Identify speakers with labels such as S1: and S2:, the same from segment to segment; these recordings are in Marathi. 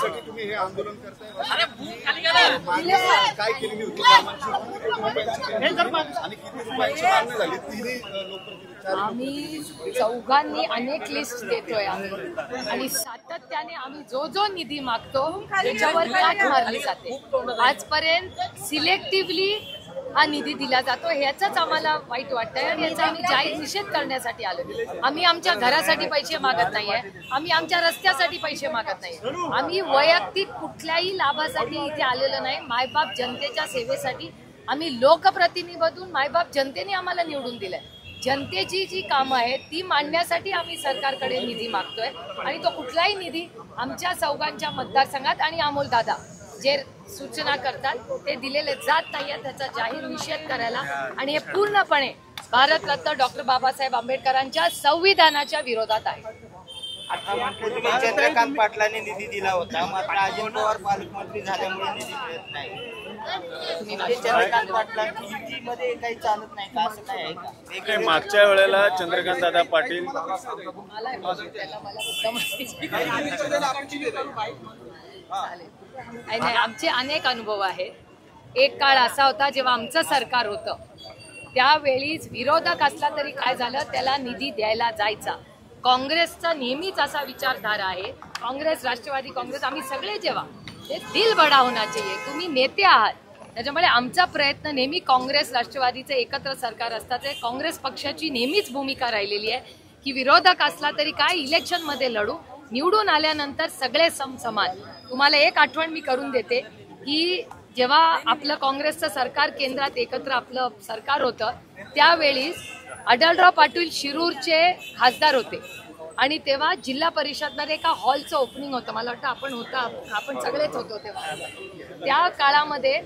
S1: त्यासाठी तुम्ही हे आंदोलन करताय? काय केलेली होती कामांची आणि किती रुपयांची मागणी झाली? तिन्ही लोकप्रतिनिधी
S2: आम्ही चौघांनी अनेक लिस्ट देतोय आम्ही आणि सातत्याने आम्ही जो निधी मागतो त्याच्यावर काट मारली जाते. आजपर्यंत सिलेक्टिव्हली हा निधी दिला जातो, ह्याचंच आम्हाला वाईट वाटतंय आणि याचा आम्ही जाहीर निषेध करण्यासाठी आलो. आम्ही आमच्या घरासाठी पैसे मागत नाहीये, आम्ही आमच्या रस्त्यासाठी पैसे मागत नाही, आम्ही वैयक्तिक कुठल्याही लाभासाठी इथे आलेलो नाही. मायबाप जनतेच्या सेवेसाठी आम्ही लोकप्रतिनिधीमधून मायबाप जनतेने आम्हाला निवडून दिलंय. जनतेची जी कामं आहेत ती मांडण्यासाठी आम्ही सरकारकडे निधी मागतोय आणि तो कुठलाही निधी आमच्या चौघांच्या मतदारसंघात आणि अमोल दादा जे सूचना करतात ते दिलेले जात नाहीये. त्याचा जाहीर निषेध करायला आणि हे पूर्णपणे भारतरत्न डॉक्टर बाबासाहेब आंबेडकरांच्या संविधानाच्या विरोधात आहे.
S3: चंद्रकांत पाटलांनी निधी दिला होता, मात्र अजित पवार पालकमंत्री झाल्यामुळे निधी मिळत नाही. चंद्रकांत पाटलांची युतीमध्ये काही चालत नाही का, असं काय आहे का?
S4: मागच्या वेळेला चंद्रकांत दादा पाटील
S2: नाही, आमचे अनेक अनुभव आहेत. एक काळ असा होता जेव्हा आमचं सरकार होतं त्यावेळीच विरोधक असला तरी काय झालं, त्याला निधी द्यायला जायचा. काँग्रेसचा नेहमीच असा विचारधारा आहे, काँग्रेस राष्ट्रवादी काँग्रेस आम्ही सगळे जेव्हा ते दिल बडा होना चाहिए, तुम्ही नेते आहात. त्याच्यामुळे आमचा प्रयत्न नेहमी काँग्रेस राष्ट्रवादीचं एकत्र सरकार असताच काँग्रेस पक्षाची नेहमीच भूमिका राहिलेली आहे की विरोधक असला तरी काय इलेक्शनमध्ये लढू, निवडून आल्यानंतर सगळे समान. तुम्हाला एक आठवण मी करून देते की जेव्हा आपलं काँग्रेसचं सरकार केंद्रात एकत्र आपलं सरकार होतं त्यावेळी आढळराव पाटील शिरूरचे खासदार होते आणि तेव्हा जिल्हा परिषदमध्ये एका हॉलचं ओपनिंग होतं. मला वाटतं आपण सगळेच होतो तेव्हा. त्या काळामध्ये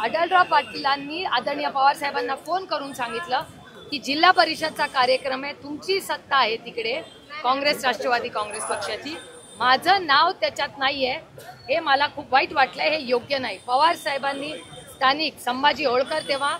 S2: आढळराव पाटीलांनी आदरणीय पवार साहेबांना फोन करून सांगितलं की जिल्हा परिषदचा कार्यक्रम आहे, तुमची सत्ता आहे तिकडे काँग्रेस राष्ट्रवादी काँग्रेस पक्षाची, माझं नाव त्याच्यात नाहीये, हे मला खूप वाईट वाटलंय, हे योग्य नाही. पवार साहेबांनी स्थानिक संभाजी होळकर तेव्हा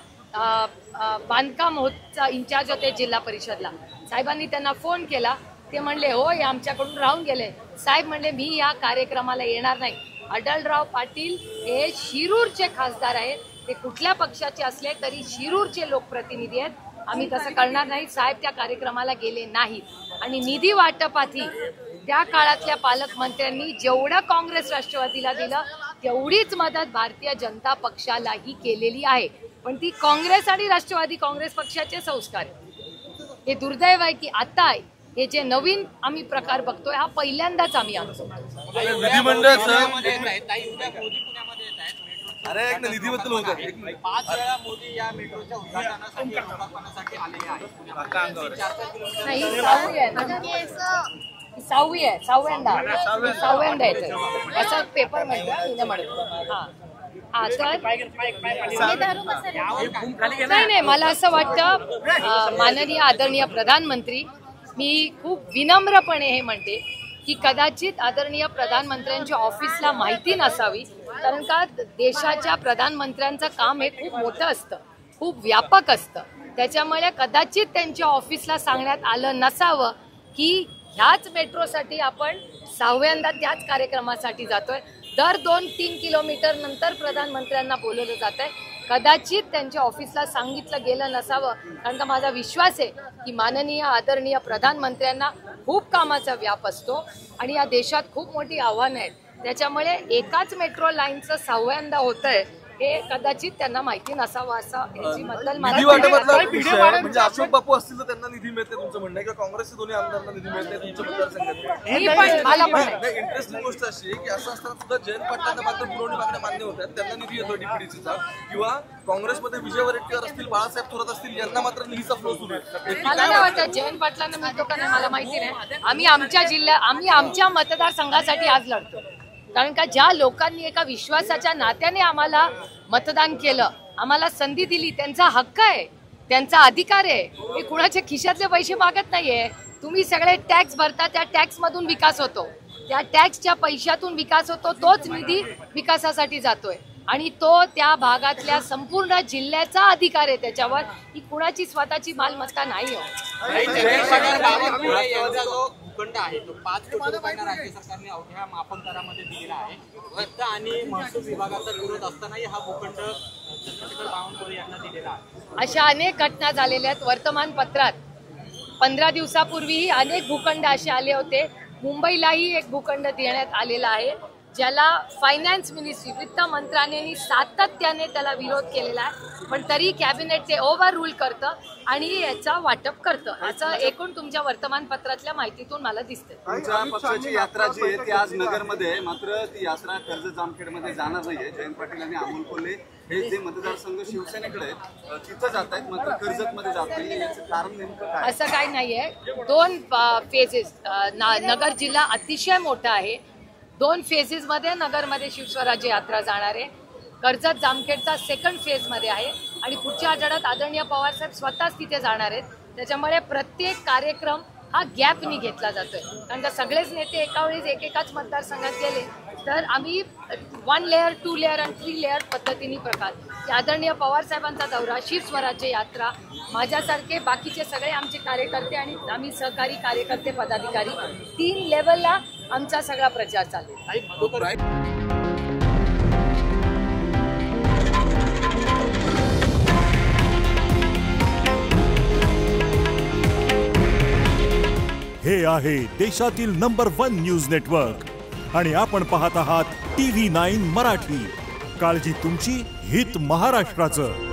S2: बांधकाम होतचा इंचार्ज होते जिल्हा परिषदला, साहेबांनी त्यांना फोन केला. ते म्हणले हो हे आमच्याकडून राहून गेले. साहेब म्हणले मी या कार्यक्रमाला येणार नाही. आढळराव पाटील हे शिरूरचे खासदार आहेत, ते कुठल्या पक्षाचे असले तरी शिरूरचे लोकप्रतिनिधी आहेत, आम्ही तसं करणार नाही. साहेब त्या कार्यक्रमाला गेले नाहीत आणि निधी वाटपातही त्या काळातल्या पालकमंत्र्यांनी जेवढं काँग्रेस राष्ट्रवादीला दिलं तेवढीच मदत भारतीय जनता पक्षालाही केलेली आहे. पण ती काँग्रेस आणि राष्ट्रवादी काँग्रेस पक्षाचे संस्कार. हे दुर्दैव आहे की आता हे जे नवीन आम्ही प्रकार बघतोय हा पहिल्यांदाच आम्ही आणतो.
S5: अरे एक निधीबद्दल होतं,
S3: 5 वेळा मोदी या मेट्रोच्या उद्घाटनासाठी लोकार्पणासाठी आलेले आहेत.
S2: नाही सहाव्यांदा येतं असं पेपर म्हणतो. नाही मला असं वाटतं माननीय आदरणीय प्रधानमंत्री, मी खूप विनम्रपणे हे म्हणते की कदाचित आदरणीय प्रधानमंत्र्यांच्या ऑफिसला माहिती नसावी, कारण का देशाच्या प्रधानमंत्र्यांचं काम हे खूप मोठं असतं, खूप व्यापक असतं. त्याच्यामुळे कदाचित त्यांच्या ऑफिसला सांगण्यात आलं नसावं की ह्याच मेट्रोसाठी आपण 6व्यांदा त्याच कार्यक्रमासाठी जातोय. दर 2-3 किलोमीटर नंतर प्रधानमंत्र्यांना बोलवलं जात आहे. कदाचित त्यांच्या ऑफिसला सांगितलं गेलं नसावं, कारण का माझा विश्वास आहे की माननीय आदरणीय प्रधानमंत्र्यांना खूप कामाचा व्याप असतो आणि या देशात खूप मोठी आव्हानं आहेत. त्याच्यामुळे एकाच मेट्रो लाईनचं 6व्यांदा होतंय हे कदाचित त्यांना माहिती नसावं असं याची बद्दल
S5: म्हणजे अशोक बापू असतील तर त्यांना निधी मिळते तुमचं म्हणणं आहे, किंवा काँग्रेसच्या दोन्ही आमदारांना निधी मिळते तुमच्या मतदारसंघात? इंटरेस्टिंग गोष्ट अशी आहे की असं असताना सुद्धा जयंत पाटलांना मात्र पुरवणी मागण्या मान्य होतात, त्यांना निधी येतो डीपीडीसीचा, किंवा काँग्रेसमध्ये विजय वडेट्टीवार असतील, बाळासाहेब थोरात असतील, यांना मात्र निधीचा फ्लो सुरू आहे.
S2: मला नाही वाटत जयंत पाटलांना मिळतो का नाही मला माहिती नाही. आम्ही आमच्या मतदारसंघासाठी आज लढतो, कारण का ज्या लोकांनी एका विश्वासाच्या नात्याने आम्हाला मतदान केलं, आम्हाला संधी दिली, त्यांचा हक्क आहे, त्यांचा अधिकार आहे. मी कुणाच्या खिशातले पैसे मागत नाहीये. तुम्ही सगळे टॅक्स भरता, त्या टॅक्स मधून विकास होतो, त्या टॅक्सच्या पैशातून विकास होतो, तोच निधी विकासासाठी जातोय आणि तो त्या भागातल्या संपूर्ण जिल्ह्याचा अधिकार आहे. त्याच्यावर ही कुणाची स्वतःची मालमत्ता नाही हो.
S6: भूखंड आहे तो 5 कोटी रुपयांना राज्य सरकारने अवघ्या मापन करामध्ये दिलेला आहे. वित्त आणि महसूल विभागाचा विरोध असतानाही हा भूखंड चंद्रशेखर बावनकुळे यांना दिलेला आहे.
S2: अशा अनेक घटना झालेल्या आहेत. वर्तमानपत्रात 15 दिवसापूर्वी अनेक भूखंड असे आले होते. मुंबईलाही एक भूखंड देण्यात आलेला आहे, ज्याला फायनान्स मिनिस्ट्री, वित्त मंत्रालयाने सातत्याने त्याला विरोध केलेला आहे, पण तरी कॅबिनेट ते ओव्हर रूल करतं आणि याचा वाटप करतं, असं एकूण तुमच्या वर्तमानपत्रातल्या माहितीतून मला दिसतं.
S1: तुमच्या पक्षाची यात्रा जी आहे ती आज नगरमध्ये आहे, मात्र ती यात्रा कर्जत जामखेडमध्ये जाणार नाहीये. जयंत पाटील आणि अमोल कोल्हे हे जे मतदारसंघ शिवसेनेकडे आहेत तिथं जात आहेत, मात्र कर्जतमध्ये जात नाही. याचं कारण नेमकं काय?
S2: असं काही नाहीये. 2 फेजेस, नगर जिल्हा अतिशय मोठा आहे. 2 फेजेसमध्ये नगरमध्ये शिवस्वराज्य यात्रा जाणार आहे. कर्जत जामखेडचा 2nd फेजमध्ये आहे आणि पुढच्या आठवड्यात आदरणीय पवारसाहेब स्वतःच तिथे जाणार आहेत. त्याच्यामुळे प्रत्येक कार्यक्रम हा गॅपनी घेतला जातोय, कारण का सगळेच नेते एका वेळेस एकेकाच मतदारसंघात गेले तर आम्ही 1 लेअर 2 लेअर आणि 3 लेअर पद्धतीने प्रकार आदरणीय पवारसाहेबांचा दौरा, शिवस्वराज्य यात्रा, माझ्यासारखे बाकीचे सगळे आमचे कार्यकर्ते आणि आम्ही सहकारी कार्यकर्ते पदाधिकारी 3 लेवलला आमचा सगळा प्रचार चालू आहे.
S7: हे आहे देशातील नंबर 1 न्यूज नेटवर्क आणि आपण पाहत आहात TV9 मराठी. काळजी तुमची, हित महाराष्ट्राचं.